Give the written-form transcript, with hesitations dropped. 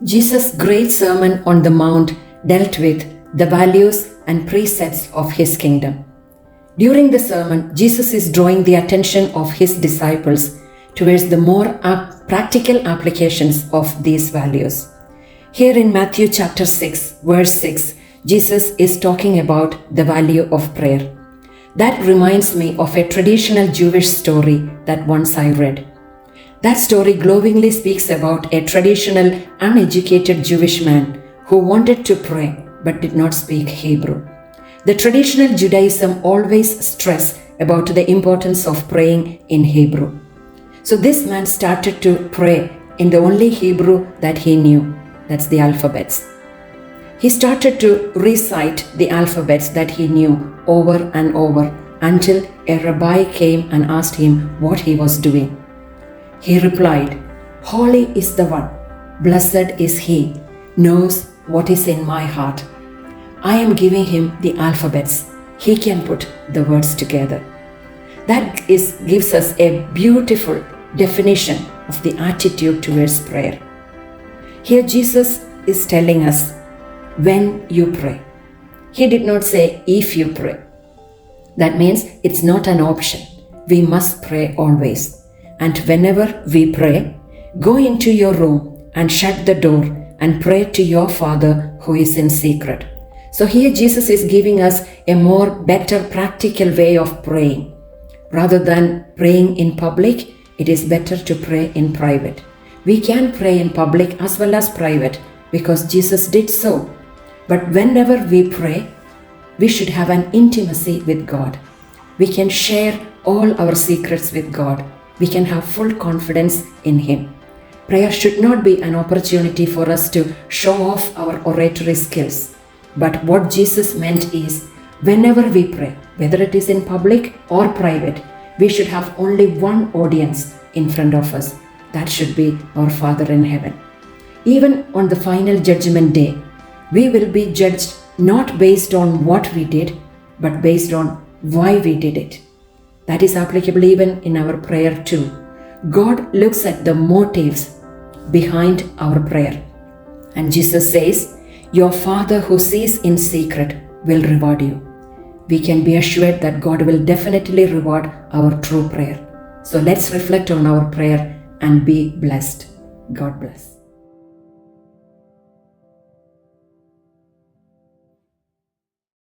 Jesus' great Sermon on the Mount dealt with the values and precepts of his kingdom. During the sermon, Jesus is drawing the attention of his disciples towards the more practical applications of these values. Here in Matthew chapter 6, verse 6, Jesus is talking about the value of prayer. That reminds me of a traditional Jewish story that once I read. That story glowingly speaks about a traditional, uneducated Jewish man who wanted to pray but did not speak Hebrew. The traditional Judaism always stressed about the importance of praying in Hebrew. So this man started to pray in the only Hebrew that he knew, that's the alphabets. He started to recite the alphabets that he knew over and over until a rabbi came and asked him what he was doing. He replied, "Holy is the one, blessed is he, knows what is in my heart. I am giving him the alphabets. He can put the words together." That gives us a beautiful definition of the attitude towards prayer. Here Jesus is telling us, when you pray. He did not say, if you pray. That means it's not an option. We must pray always. And whenever we pray, go into your room and shut the door and pray to your Father who is in secret. So here Jesus is giving us a more better practical way of praying. Rather than praying in public, it is better to pray in private. We can pray in public as well as private because Jesus did so. But whenever we pray, we should have an intimacy with God. We can share all our secrets with God. We can have full confidence in Him. Prayer should not be an opportunity for us to show off our oratory skills. But what Jesus meant is, whenever we pray, whether it is in public or private, we should have only one audience in front of us. That should be our Father in heaven. Even on the final judgment day, we will be judged not based on what we did, but based on why we did it. That is applicable even in our prayer too. God looks at the motives behind our prayer. And Jesus says, "Your Father who sees in secret will reward you." We can be assured that God will definitely reward our true prayer. So let's reflect on our prayer and be blessed. God bless.